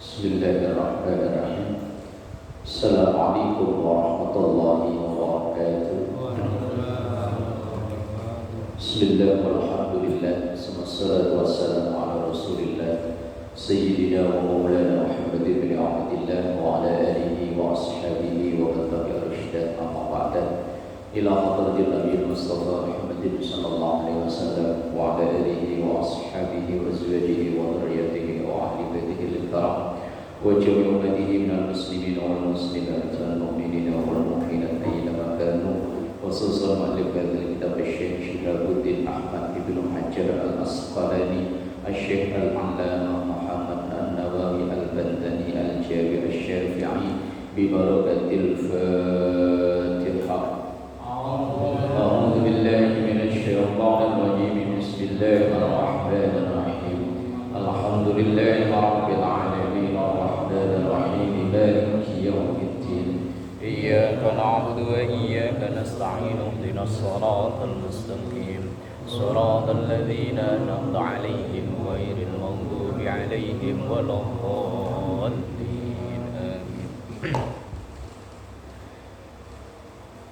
Bismillahirrahmanirrahim. Assalamualaikum warahmatullahi wabarakatuh. Bismillah walhamdulillah, wassalatu wassalamu ala rasulillah Sayyidina wa maulana Muhammad bin Abdillah wa ala alihi wa ashabihi wa man tabi'a rusydan, amma ba'da. Ila hadratil Nabi Mustafa Muhammadin sallallahu alaihi wasallam wa ala alihi wa ashabihi wa azwajihi wa dhurriyyatihi wa ahli baitihi al-kiram wa jami'i ummatihi minal muslimin wal muslimat wal mu'minin wal mu'minat ayyama kanu. Khususan mu'allif kitab Syekh Shihabuddin Ahmad ibn Hajar al-Asqalani, Syekh al-Allamah Muhammad an-Nawawi al-Bantani al-Jawi al-Syafi'i, bi barakatil Fatihah. A'udzu billahi minasy syaithanir rajim. Bismillahirrahmanirrahim. Alhamdulillahi rabbil alamin, arrahmanir rahim, maliki yaumiddin. Iyyaka na'budu wa iyyaka nasta'in. Ihdinas siratal mustaqim. Siratal ladzina an'amta 'alaihim ghairil maghdubi 'alaihim waladdallin. Amin.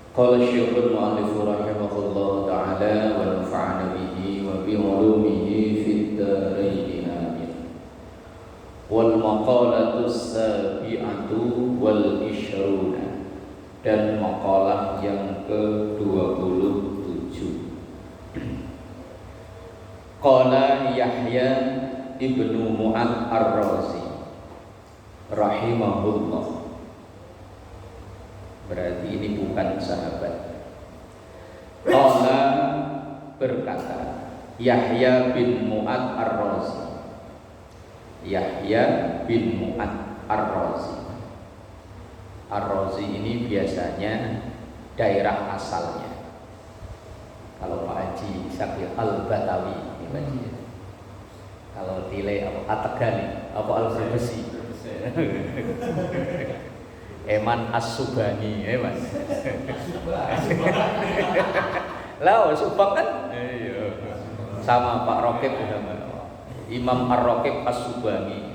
Qala Syekhul Mu'allif rahimahullah ta'ala wa nafa'ana bihi wa bi 'ulumihi fid dharain amin. Wal maqalatu sabi'atu wal ishruna, dan maqalah yang ke-27. Qala Yahya ibnu Mu'ad ar-Razi rahimahullah. Berarti ini bukan sahabat. Qala, berkata Yahya bin Mu'ad ar-Razi. Yahya bin Mu'ad ar-Razi. Ar-Razi ini biasanya daerah asalnya. Kalau Pak Haji Syakir Al-Batawi ini Pak Haji. Kalau Tile At-Tegali apa Al-Besi. Eman As-Subani, Eman. Lah, Subang kan? Iya. Sama Pak Rokib, Imam Ar-Rokib As-Subani.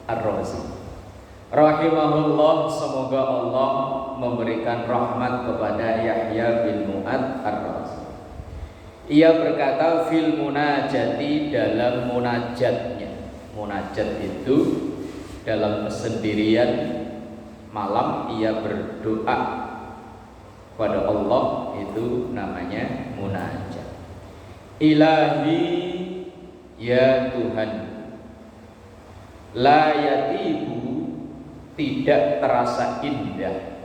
Ar-Razi. Rahimahullah, semoga Allah memberikan rahmat kepada Yahya bin Mu'ad ar-Razi. Ia berkata fil munajati, dalam munajatnya. Munajat itu dalam kesendirian malam ia berdoa kepada Allah, itu namanya munajat. Ilahi, ya Tuhan, la yatibu, tidak terasa indah,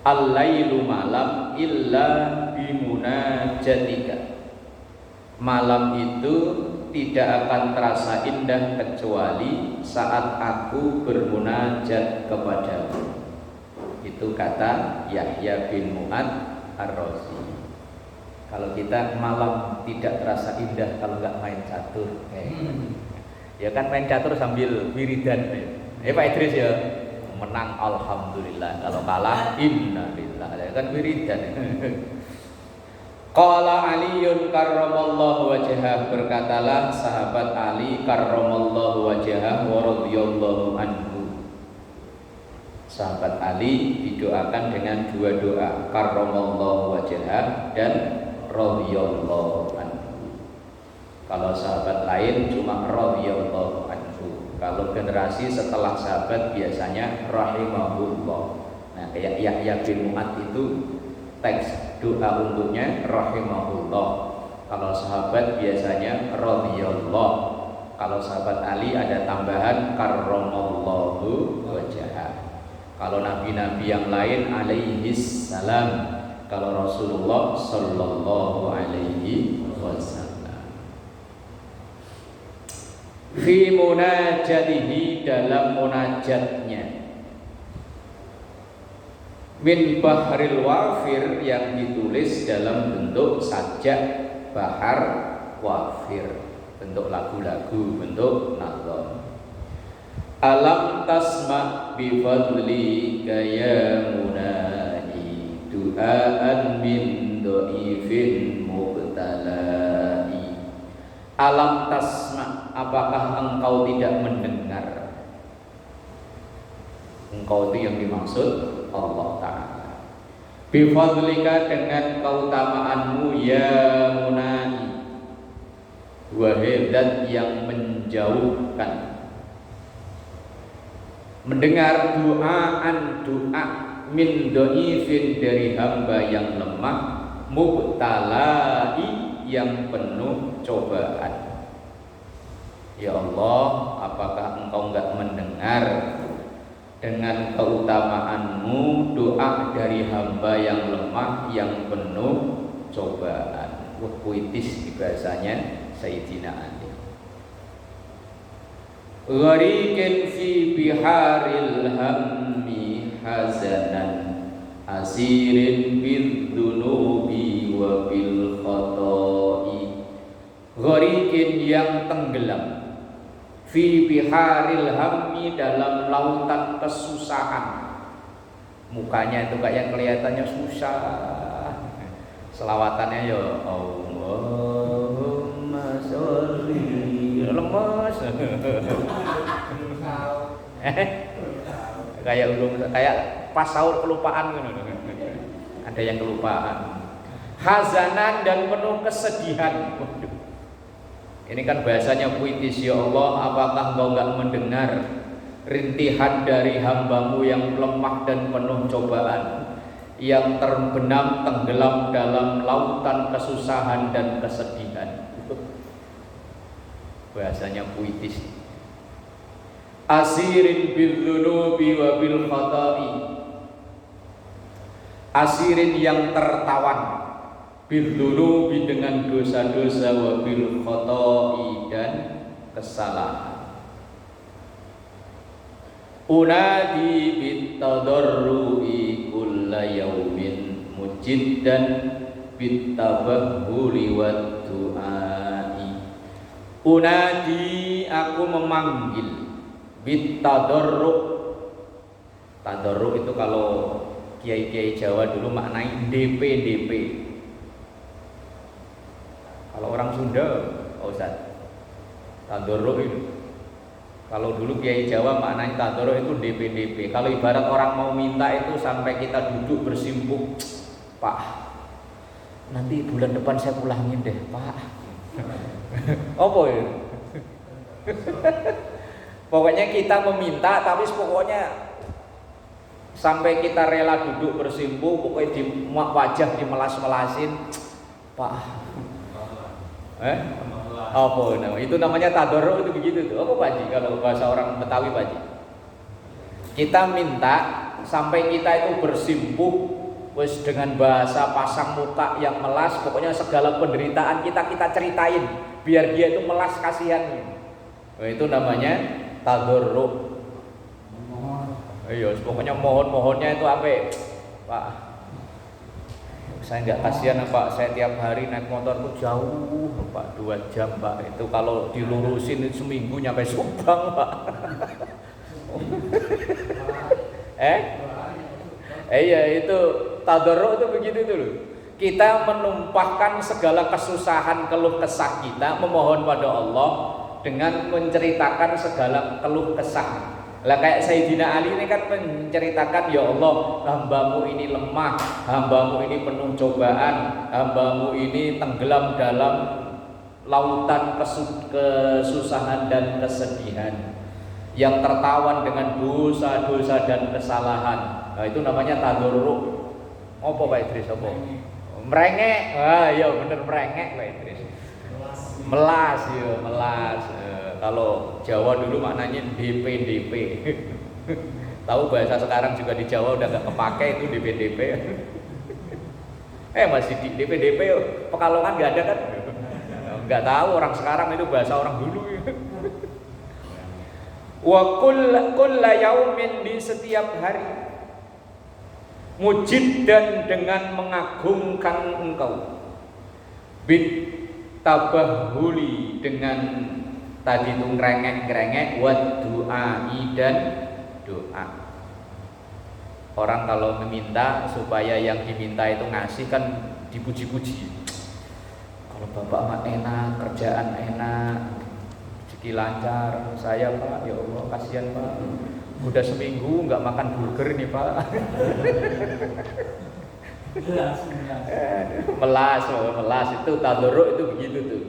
al-lailu, malam, illa bimunajatika, malam itu tidak akan terasa indah kecuali saat aku bermunajat kepadamu. Itu kata Yahya bin Mu'ad ar-Razi. Kalau kita malam tidak terasa indah kalau nggak main catur, ya kan main catur sambil wiridan. Pak Idris ya menang alhamdulillah, kalau kalah innalillah, ya kan wiridan. Qala Aliyun karramallahu wajhah, berkatalah sahabat Ali karramallahu wajhah wa radhiyallahu anhu. Sahabat Ali didoakan dengan dua doa, karramallahu wajhah dan radhiyallahu anhu. Kalau sahabat lain cuma radhiyallahu anhu. Kalau generasi setelah sahabat biasanya rahimahullah. Nah, kayak Yahya bin Mu'ad itu teks doa untuknya rahimahullah. Kalau sahabat biasanya radhiyallah. Kalau sahabat Ali ada tambahan karramallahu wajhah. Kalau nabi-nabi yang lain alaihis salam. Kalau Rasulullah sallallahu alaihi wasallam. Fi munajatihi, dalam munajatnya. Min bahril wafir, yang ditulis dalam bentuk sajak bahar wafir, bentuk lagu-lagu, bentuk nazam. Alam tasma' bi fadli ya munadi, du'aan min dhaifin mubtalai. Alam tasma, apakah engkau tidak mendengar? Engkau itu yang dimaksud Allah Ta'ala. Bifadlika, dengan keutamaanmu ya munai, wahai zat yang menjauhkan. Mendengar doaan doa min dhaifin, dari hamba yang lemah, mubtalai, yang penuh cobaan. Ya Allah, apakah engkau enggak mendengar dengan keutamaanmu doa dari hamba yang lemah yang penuh cobaan? Wah, puitis di bahasanya Sayyidina Ali. Ghariqin fi biharil hammi hazanan, asirin bil dunubi wa bil khata'i. Ghariqin, yang tenggelam, fi biharil hammi, dalam lautan kesusahan. Mukanya itu kayak kelihatannya susah. Selawatannya ya Allahumma sholli, lemes. Kayak pas sahur kelupaan gitu. Ada yang kelupaan. Hazanan, dan penuh kesedihan. Ini kan bahasanya puitis. Ya Allah, apakah engkau enggak mendengar rintihan dari hambamu yang lemah dan penuh cobaan, yang terbenam tenggelam dalam lautan kesusahan dan kesedihan? Bahasanya puitis. Asirin bil dunubi wa bil khata'i, asirin, yang tertawan, bil dunubi, dengan dosa-dosa, wa bil khata'i, dan kesalahan. Unadi bit tadarru'i kulla yaumin mujiddan bit tabahhuli wad du'ai. Unadi, aku memanggil, bit tadarru'. Tadarru' itu kalau kiai-kiai Jawa dulu maknai DP. Kalau orang Sunda, Ustaz, tadarru' itu. Kalau dulu kiai Jawa maknanya tadarru' itu DP. Kalau ibarat orang mau minta itu sampai kita duduk bersimpuh, Pak, nanti bulan depan saya pulangin deh, Pak. Apa ya? Pokoknya kita meminta, tapi pokoknya sampai kita rela duduk bersimpuh, pokoknya di wajah dimelas-melasin, Pak. Apa namanya? Itu namanya tadarru', itu begitu tuh. Apa Pak Haji kalau bahasa orang Betawi Pak Haji? Kita minta sampai kita itu bersimpuh, wis dengan bahasa pasang muka yang melas, pokoknya segala penderitaan kita ceritain biar dia itu melas kasihan. Nah, itu namanya tadarru'. Iya, pokoknya mohonnya itu apa? Pak, saya nggak kasihan Pak, saya tiap hari naik motor tuh jauh Pak, 2 jam Pak. Itu kalau dilurusin itu seminggu nyampe Subang Pak. Iya, itu tadarru' itu begitu itu loh. Kita menumpahkan segala kesusahan, keluh kesah kita, memohon pada Allah dengan menceritakan segala keluh kesah. Lah kayak Sayyidina Ali ini kan menceritakan, ya Allah, hambamu ini lemah, hambamu ini penuh cobaan, hambamu ini tenggelam dalam lautan kesusahan dan kesedihan, yang tertawan dengan dosa-dosa dan kesalahan. Nah, itu namanya tadarru'. Apa Pak Idris? Apa? Merengek. Ah iya bener, merengek Pak Idris. Melas ya, melas. Kalau Jawa dulu maknanya DP. Tahu bahasa sekarang juga di Jawa udah gak kepake itu DP. Masih di DP. Pekalongan gak ada kan? Gak tahu orang sekarang, itu bahasa orang dulu. Wa kulla yaumin, di setiap hari, mujid, dan dengan mengagungkan engkau, bit tabahuli, dengan tadi itu ngerengek, wad du'ai, dan doa. Orang kalau meminta supaya yang diminta itu ngasih kan dipuji-puji. Kalau Bapak mah enak, kerjaan enak, rezeki lancar. Saya Pak, ya Allah kasihan Pak, udah seminggu nggak makan burger nih Pak. melas itu tadarruk itu begitu tuh.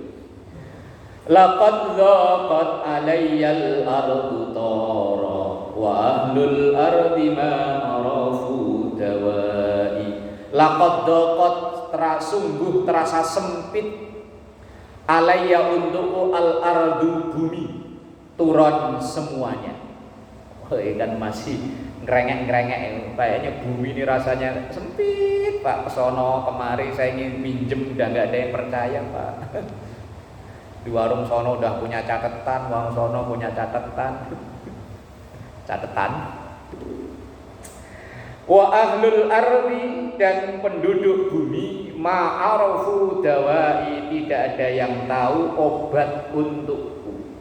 Laqad dhaqat alayyal ardu tara wa ahlul ardi ma arafu dawai. Laqad dhaqat sungguh terasa sempit alayya untukku al ardu bumi turun semuanya. Kan masih ngerengek-ngerengek kayaknya bumi ini rasanya sempit Pak. Kesono kemari saya ingin minjem udah nggak ada yang percaya Pak. Di warung sono udah punya catatan, warung sono punya catatan. Wa ahlul ardi dan penduduk bumi ma'arafu dawai tidak ada yang tahu obat untukku.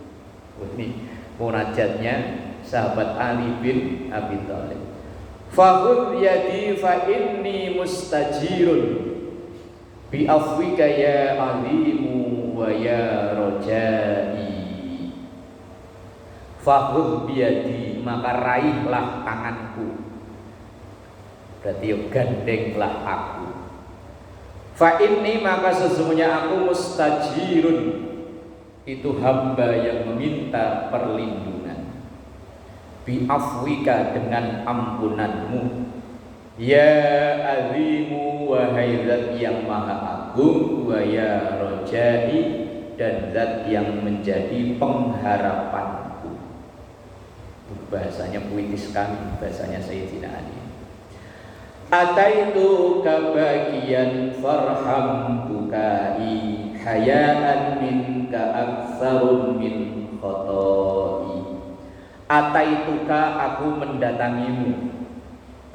Ini munajatnya sahabat Ali bin Abi Thalib. Fakhudh yadi fa inni mustajirun bi afwika ya alimu wa ya rojai. Fakhudh biyadi maka raihlah tanganku, berarti yo gandenglah aku. Fa inni maka sesungguhnya aku mustajirun itu hamba yang meminta perlindungan. Bi afwika dengan ampunanmu ya azimu wahai zat yang maha agung wa ya rojai dan zat yang menjadi pengharapanku. Bahasanya puitis sekali bahasanya Sayyidina Ali. Ataitu kabagian farham bukai hayaan minka aksarun min khoto'i. Ataituka aku mendatangimu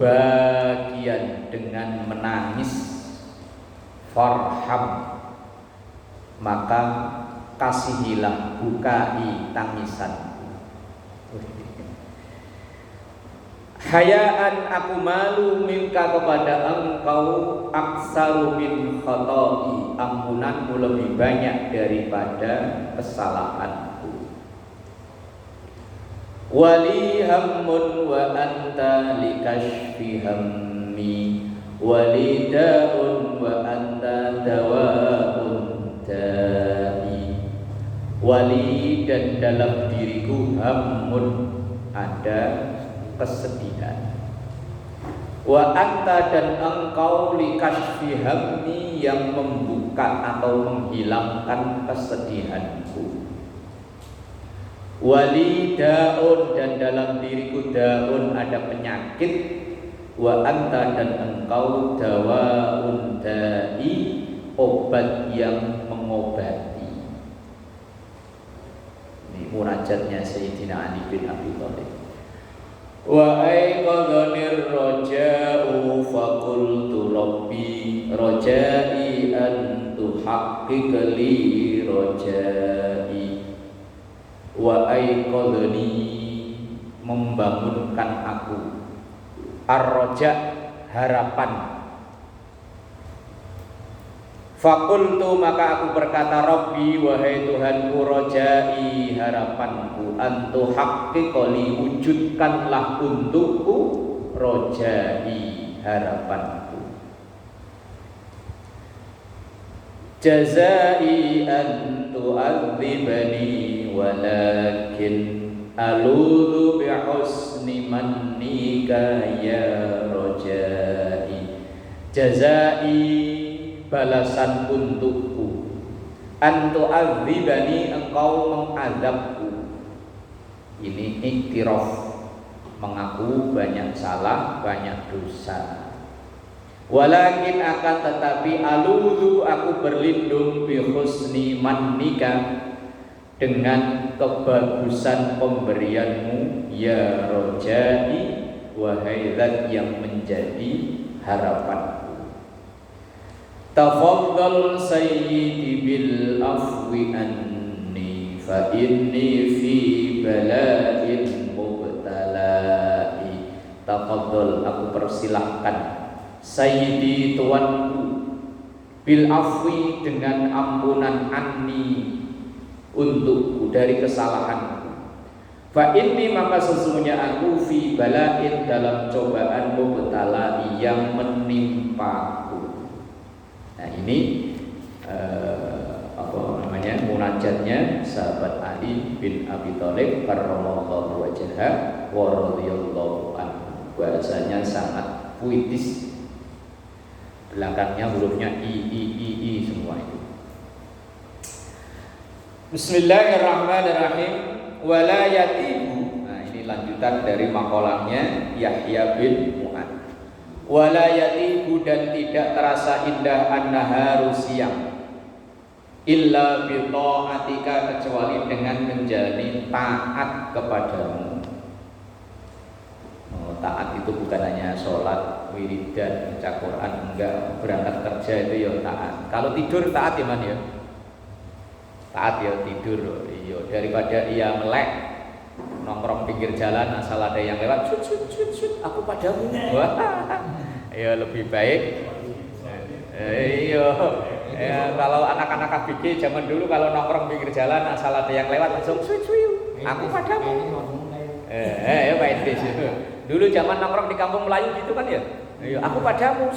bagian dengan menangis, farham maka kasihilah bukai tangisanku. Hayaan aku malu minka kepada engkau aksaru min khoto'i ampunanmu lebih banyak daripada kesalahanku. Wali hammun wa anta likashfi hammi wali da'un wa anta dawa'un da'i. Wali dan dalam diriku hammun ada kesedihan. Wa anta dan engkau likashfi hammi yang membuka atau menghilangkan kesedihanku. Wali daun dan dalam diriku daun ada penyakit. Wa anta dan engkau dawaun da'i obat yang mengobati. Ini munajatnya Sayyidina Ali bin Abi Thalib. Wa aiqadhanir raja'u faqultu rabbi raja'i an tuhaqqiq li raja'i. Wa aiqadhani membangunkan aku ar-raja harapan. Faqultu maka aku berkata Rabbi wahai Tuhanku rajai harapanku antu haqqiqali wujudkanlah untukku rajai harapanku. Jazai an tu'adzibani walakin aludhu bihusni mannika ya rajai. Jazai balasan untukku antu adzibani engkau mengazabku. Ini iktiraf mengaku banyak salah banyak dosa. Walakin akan tetapi aludhu aku berlindung bi husni mannika dengan kebagusan pemberianmu ya rojai wahai zat yang menjadi harapan. Tafaddal sayyidi bil afwi anni fa inni fi bala'in mubtalai. Tafaddal aku persilahkan sayyidi tuanku bil afwi dengan ampunan anni untukku dari kesalahanku. Fa inni maka sesungguhnya aku fi balain dalam cobaan mubtalai yang menimpaku. Nah ini apa namanya munajatnya sahabat Ali bin Abi Thalib karramallahu wajhahu wa radhiyallahu anhu. Bahasanya sangat puitis. Belakangnya hurufnya i semua itu. Bismillahirrahmanirrahim. Wala yatibu. Nah, ini lanjutan dari makolahnya Yahya bin Mu'ad. Wala yatibu dan tidak terasa indah an-naharu siang illa bi ta'atika kecuali dengan menjalani taat kepadamu. Taat itu bukan hanya sholat, wiridan, baca Quran, enggak, berangkat kerja itu ya taat. Kalau tidur taat ya man ya, taat ya tidur, iya daripada ia melek nongkrong pinggir jalan asal ada yang lewat, cut, aku padamu, wah, ya lebih baik, iya. Ya, kalau anak-anak KBG zaman dulu kalau nongkrong pinggir jalan asal ada yang lewat langsung aku padamu. Ya Pak Idris. Dulu zaman nongkrong di kampung Melayu gitu kan ya. Aku padamu,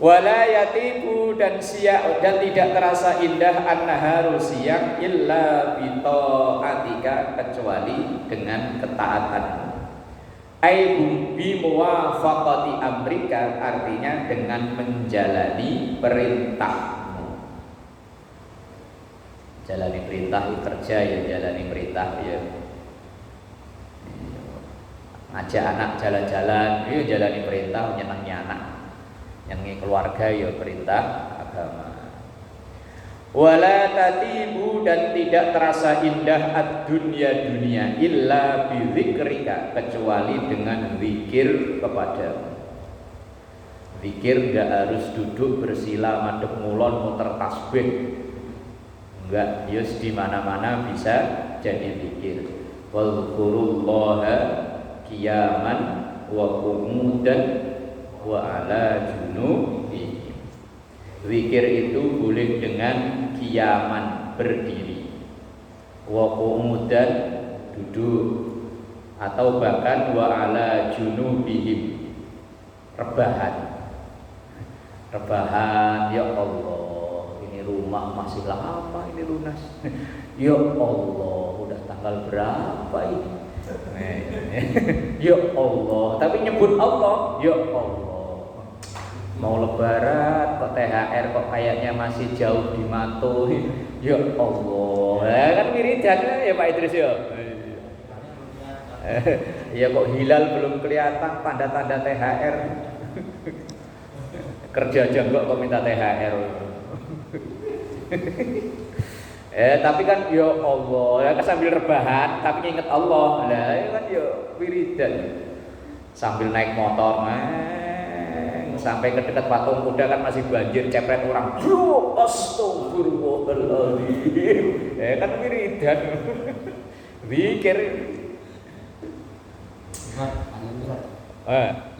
Wala yatibu dan siang dan tidak terasa indah an-naharu siang illa bi ta'atika kecuali dengan ketaatanmu. Ai bi muwafaqati amrika artinya dengan menjalani perintahmu. Jalani perintah kerja ya, jalani perintah ya. Ngajak anak jalan-jalan, ya jalani perintah, menyenangi anak. Yang keluarga ya perintah agama. Wala tatibu dan tidak terasa indah ad-dunya illa bi dzikrika kecuali dengan zikir kepadamu. Zikir enggak harus duduk bersila madhep ngulon muter tasbih. Enggak, yus di mana-mana bisa jadi zikir. Wazkurullaha qiyaman wa qu'udan wa ala junubi. Zikir itu boleh dengan qiyaman berdiri, wa qu'udan duduk, atau bahkan wa ala junubihim rebahan. Rebahan, ya Allah. Rumah masih lama ini lunas. Ya Allah, udah tanggal berapa ini? Ya Allah, tapi nyebut Allah. Ya Allah, mau lebaran kok THR kok kayaknya masih jauh di Mato. Ya Allah, kan wiridannya ya Pak Idris ya. Ya kok hilal belum kelihatan tanda-tanda THR. Kerja aja kok minta THR. Tapi kan ya Allah, ya kan sambil rebahan tapi inget Allah. Lah ya kan ya wiridan. Sambil naik motor sampai ke dekat patung kuda kan masih banjir cepret orang. Astagfirullahaladzim. Ya kan wiridan. Zikir.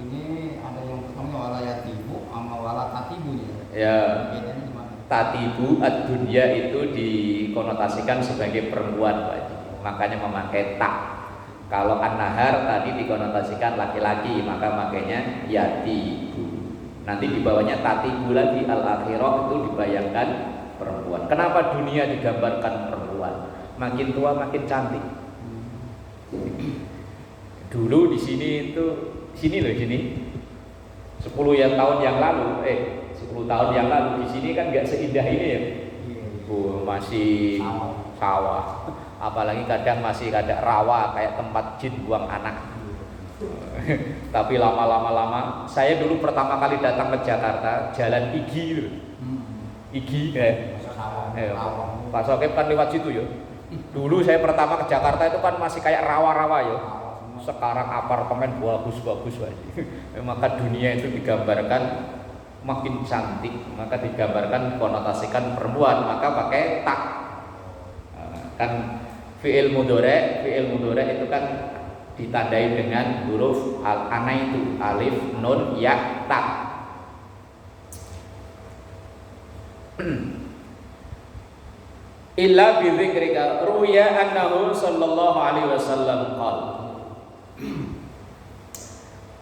Ini ada yang pertama wala yatibu sama wala tatibu ya. Tatibu ad-dunya itu dikonotasikan sebagai perempuan Pak Haji. Makanya memakai tak. Kalau an-nahar tadi dikonotasikan laki-laki, maka makanya yatibu. Nanti di bawahnya tatibu lagi, al-akhirah itu dibayangkan perempuan. Kenapa dunia digambarkan perempuan? Makin tua makin cantik. Dulu di sini itu sini 10 tahun yang lalu 10 tahun yang lalu di sini kan nggak seindah ini ya. Masih sawah. Apalagi kadang masih ada rawa kayak tempat jin buang anak. Tapi lama saya dulu pertama kali datang ke Jakarta jalan Igi. Pak Sokip kan lewat situ ya. Dulu saya pertama ke Jakarta itu kan masih kayak rawa-rawa ya. Sekarang apartemen bagus-bagus maka dunia itu digambarkan makin cantik, maka digambarkan konotasikan perempuan, maka pakai tak. Kan fi'il mudhari itu kan ditandai dengan huruf al-ana itu alif, nun, ya, ta. Illa bi dzikrika ruya annahu sallallahu alaihi wasallam qala.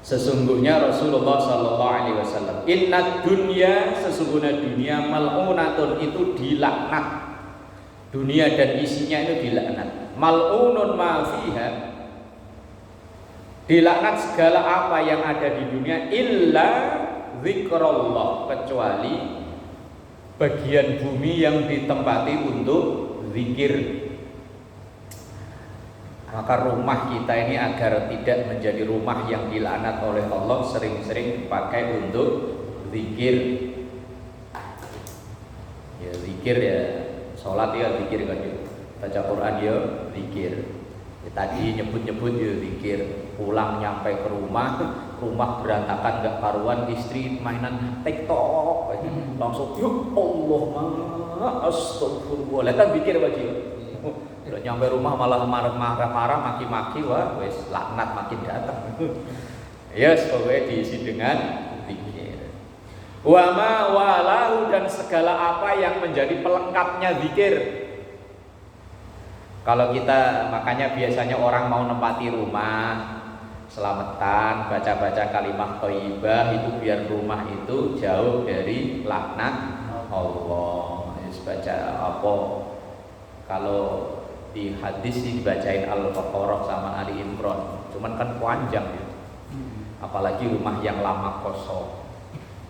Sesungguhnya Rasulullah sallallahu alaihi wasallam, inna dunya, sesungguhnya dunia, mal'unatun itu dilaknat. Dunia dan isinya itu dilaknat. Mal'unun ma fiha, dilaknat segala apa yang ada di dunia, illa zikrullah, kecuali bagian bumi yang ditempati untuk zikir. Maka rumah kita ini agar tidak menjadi rumah yang dilaknat oleh Allah, sering-sering dipakai untuk zikir. Ya zikir ya, sholat ya zikir kan ya, baca Quran ya zikir. Ya, tadi nyebut-nyebut ya zikir. Pulang nyampe ke rumah berantakan gak karuan, istri mainan TikTok, langsung ya Allah astagfirullah, kan zikir baju. Udah nyampe rumah malah marah-marah, maki-maki, wah wes laknat makin datang. Ya pokoknya diisi dengan zikir. Wa ma walahu, dan segala apa yang menjadi pelengkapnya zikir. Kalau kita, makanya biasanya orang mau nempati rumah, selamatan, baca-baca kalimah thayyibah itu biar rumah itu jauh dari laknat Allah. Baca apa? Kalau di hadis sih dibacain Al-Baqarah sama Ali Imran, cuman kan panjang ya. Apalagi rumah yang lama kosong,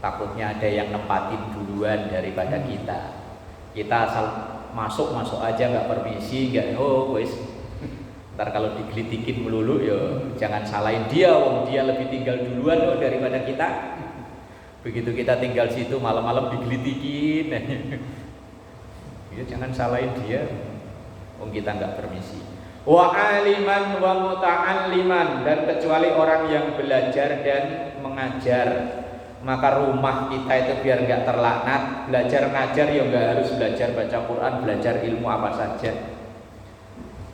takutnya ada yang nempatin duluan daripada kita. Kita asal masuk aja, nggak permisi, nggak wes. Ntar kalau digelitikin melulu ya jangan salahin dia, wong dia lebih tinggal duluan daripada kita. Begitu kita tinggal situ malam-malam digelitikin, ya jangan salahin dia, wong kita nggak permisi. Wa aliman wa muta'alliman, dan kecuali orang yang belajar dan mengajar. Maka rumah kita itu biar nggak terlaknat, belajar ngajar ya nggak harus belajar baca Quran, belajar ilmu apa saja.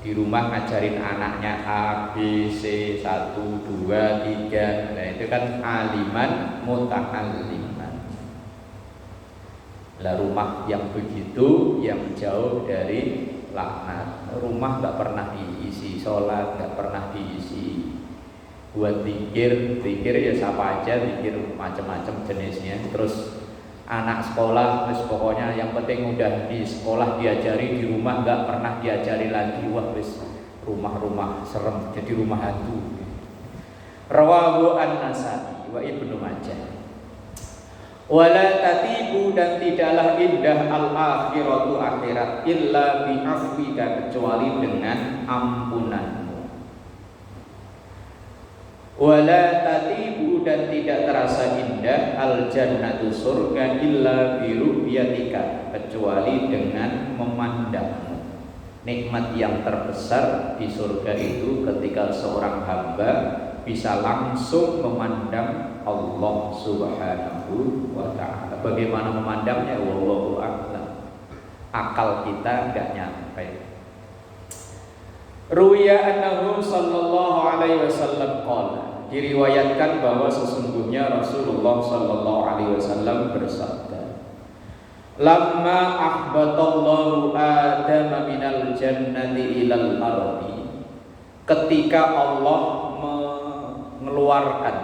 Di rumah ngajarin anaknya A, B, C, 1, 2, 3. Nah itu kan aliman muta'alliman. Lah rumah yang begitu yang jauh dari laknat. Rumah nggak pernah diisi sholat, nggak pernah diisi buat zikir ya siapa aja, zikir macam-macam jenisnya. Terus anak sekolah, terus pokoknya yang penting udah di sekolah diajari, di rumah nggak pernah diajari lagi. Wah wis rumah-rumah serem, jadi rumah hantu. Rawahu An-Nasa'i wa Ibnu Majah. Wala tatibu, dan tidaklah indah al-akhiratu akhirat, illa bi afwika, kecuali dengan ampunanmu. Wala tatibu, dan tidak terasa indah al-jannatu surga, illa bi ru'yatika, kecuali dengan memandangmu. Nikmat yang terbesar di surga itu ketika seorang hamba bisa langsung memandang Allah Subhanahu wa ta'ala. Bagaimana memandangnya? Wallahu a'lam. Akal kita enggak nyampe. Ruya annahu sallallahu alaihi wasallam qala, diriwayatkan bahwa sesungguhnya Rasulullah sallallahu alaihi wasallam bersabda, lamma ahbatallahu Adama minal jannati ilal ardi, ketika Allah mengeluarkan,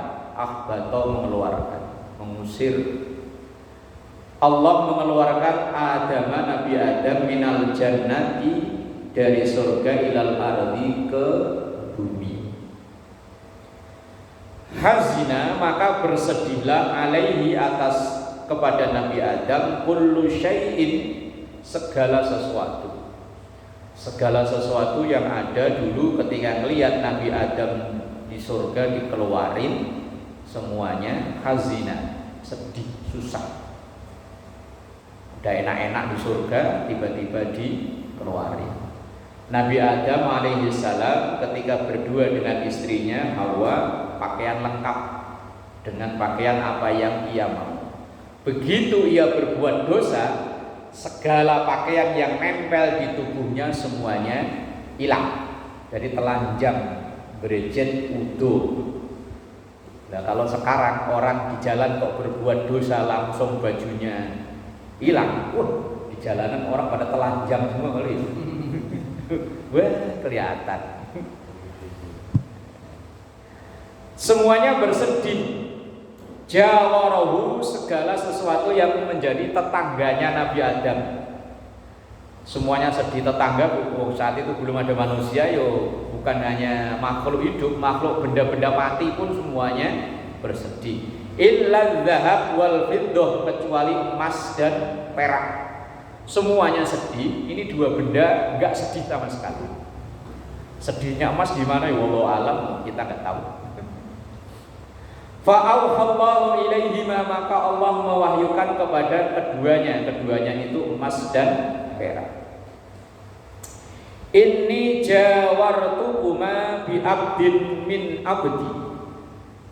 mengeluarkan, mengusir, Allah mengeluarkan Adam, Nabi Adam, minal jannati, dari surga, ilal ardi, ke bumi. Hazina, maka bersedihlah, alaihi, atas, kepada Nabi Adam, kullu syai'in, segala sesuatu. Segala sesuatu yang ada dulu ketika melihat Nabi Adam di surga dikeluarin, semuanya hazina, sedih, susah. Udah enak-enak di surga, tiba-tiba dikeluarin. Nabi Adam alaihissalam ketika berdua dengan istrinya Hawa, pakaian lengkap dengan pakaian apa yang ia mau. Begitu ia berbuat dosa, segala pakaian yang nempel di tubuhnya semuanya hilang, jadi telanjang Brejet udo. Nah kalau sekarang orang di jalan kok berbuat dosa langsung bajunya hilang, di jalanan orang pada telanjang semua kali. Wah kelihatan. Semuanya bersedih. Jawarahu, segala sesuatu yang menjadi tetangganya Nabi Adam. Semuanya sedih. Tetangga saat itu belum ada manusia, bukan hanya makhluk hidup, makhluk benda-benda mati pun semuanya bersedih. Illa dzahab wal fiddah, kecuali emas dan perak. Semuanya sedih. Ini dua benda enggak sedih sama sekali. Sedihnya emas di mana ya wallahu alam, kita enggak tahu. Fa'auhallahu ilaihima, maka Allah mewahyukan kepada keduanya itu emas dan perak. Inni jawartukuma bi abdin min abdi.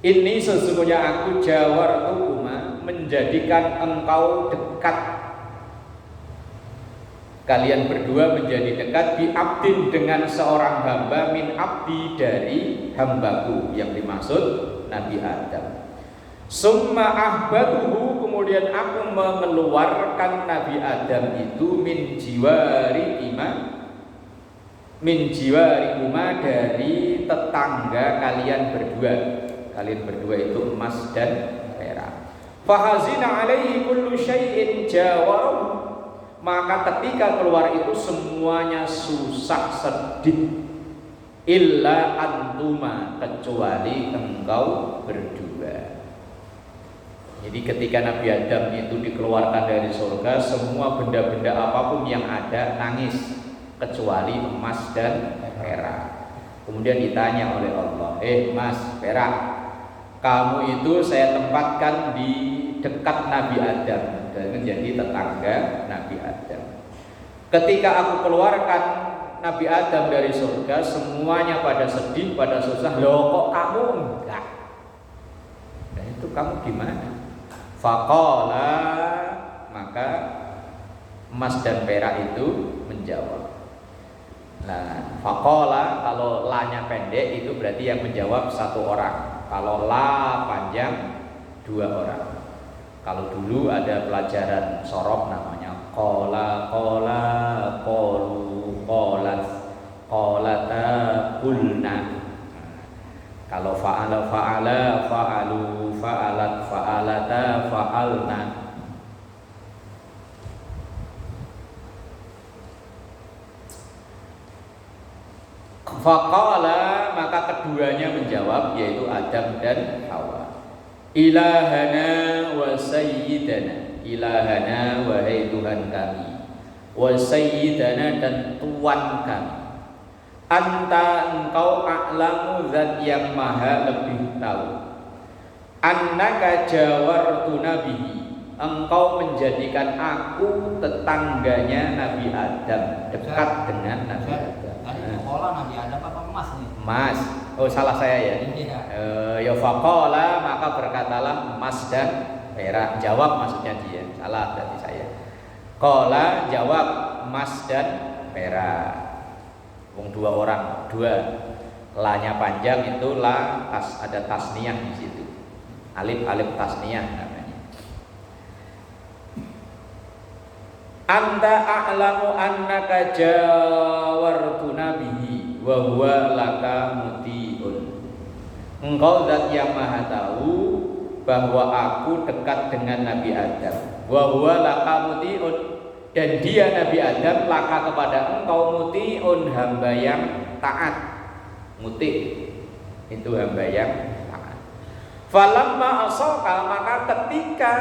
Ini sesungguhnya aku jawartukuma, menjadikan engkau dekat, kalian berdua menjadi dekat, bi abdin, dengan seorang hamba, min abdi, dari hambaku, yang dimaksud Nabi Adam. Summa ahbatuhu, kemudian aku mengeluarkan Nabi Adam itu min jiwarikuma, dari tetangga kalian berdua. Kalian berdua itu emas dan perak. Fahazina alaihi kullu syai'in jawarahu, maka ketika keluar itu semuanya susah sedih. Illa antuma, kecuali engkau berdua. Jadi ketika Nabi Adam itu dikeluarkan dari surga, semua benda-benda apapun yang ada nangis, kecuali emas dan perak. Kemudian ditanya oleh Allah, emas, perak, kamu itu saya tempatkan di dekat Nabi Adam dan menjadi tetangga Nabi Adam. Ketika aku keluarkan Nabi Adam dari surga, semuanya pada sedih, pada susah. Loh kok kamu enggak? Nah itu kamu gimana? Faqala, maka emas dan perak itu menjawab. Nah, faqala, kalau la-nya pendek itu berarti yang menjawab satu orang. Kalau la panjang, dua orang. Kalau dulu ada pelajaran sorof namanya qala, qalu, qalat, qalata, qulna. Kalau fa'ala, fa'alu, fa'alat, fa'alata, fa'alna. Faqala, maka keduanya menjawab, yaitu Adam dan Hawa. Ilahana wa sayyidana, ilahana wahai Tuhan kami, wa sayyidana dan Tuan kami. Anta, engkau a'lamu, zat yang maha lebih tahu. Annaka jawartu nabihi, engkau menjadikan aku tetangganya Nabi Adam, dekat dengan Nabi Adam. Tadi sekolah Nabi Adam apa emas nih? Emas. Oh salah saya ya. Ya faqala, maka berkatalah emas dan perak. Jawab maksudnya dia. Salah berarti saya. Qala, jawab emas dan perak. Dua orang, dua. La-nya panjang itu la, ada tasniyah di situ. Alif tasniyah namanya. Anta a'lamu annaka jawartu nabihi wa huwa laka muti'un. Engkau zat yang maha tahu bahwa aku dekat dengan Nabi Adam. Wa huwa laka muti'un, dan dia Nabi Adam laka kepada engkau muti'un, hamba yang taat. Muti itu hamba yang taat. Falamma asaka, maka ketika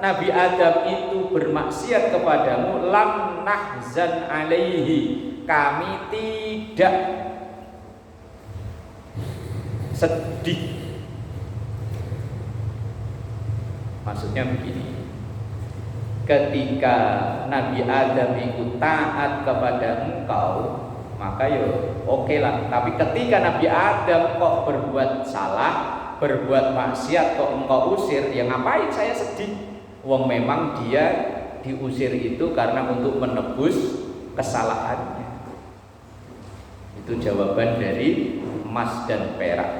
Nabi Adam itu bermaksiat kepadamu, lam nahzan alaihi, kami tidak sedih. Maksudnya begini, ketika Nabi Adam itu taat kepada engkau, maka yo oke lah. Tapi ketika Nabi Adam kok berbuat salah, berbuat maksiat, kok engkau usir, ya ngapain saya sedih? Wong memang dia diusir itu karena untuk menebus kesalahannya. Itu jawaban dari emas dan perak.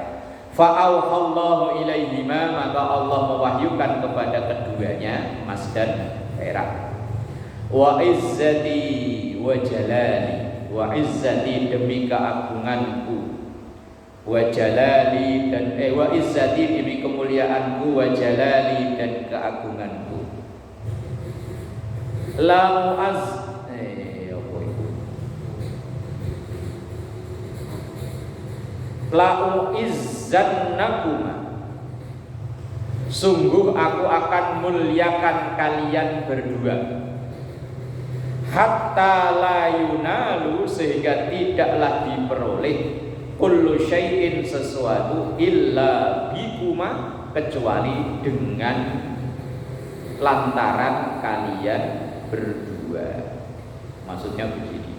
Fa'auhallahu ilaihima, maka Allah mewahyukan kepada keduanya emas dan perak. Wa izzati wa jalali, wa izzati demi keagunganku, wa jalali dan wa izzati demi kemuliaanku, wa jalali dan keagunganku. La mu'az apa itu? La uizzannakuma, sungguh aku akan muliakan kalian berdua. Hatta la yunalu, sehingga tidaklah diperoleh kullu syai'in sesuatu illa bikuma, kecuali dengan lantaran kalian berdua. Maksudnya begini,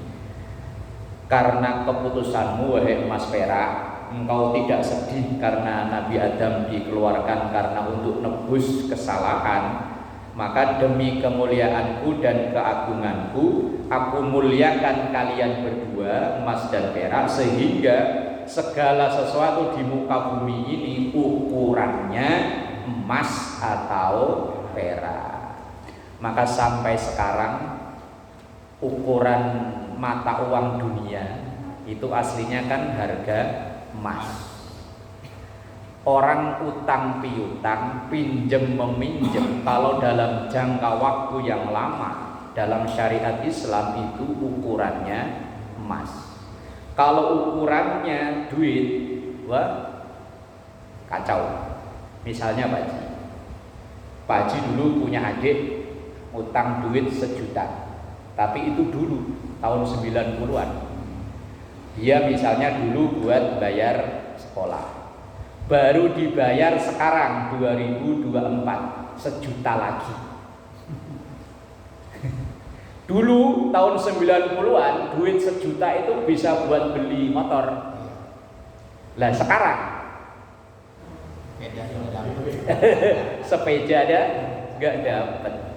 karena keputusanmu wahai emas perak, engkau tidak sedih karena Nabi Adam dikeluarkan karena untuk nebus kesalahan, maka demi kemuliaanku dan keagunganku, aku muliakan kalian berdua, emas dan perak, sehingga segala sesuatu di muka bumi ini ukurannya emas atau perak. Maka sampai sekarang ukuran mata uang dunia itu aslinya kan harga emas. Orang utang piutang, pinjem meminjem, kalau dalam jangka waktu yang lama dalam syariat Islam itu ukurannya emas. Kalau ukurannya duit, wah kacau. Misalnya Pak Haji dulu punya adik utang duit 1 juta, tapi itu dulu tahun 90-an. Dia misalnya dulu buat bayar sekolah, baru dibayar sekarang 2024 1 juta lagi. Dulu tahun 90-an duit 1 juta itu bisa buat beli motor. Lah sekarang sepeda ada nggak dapet.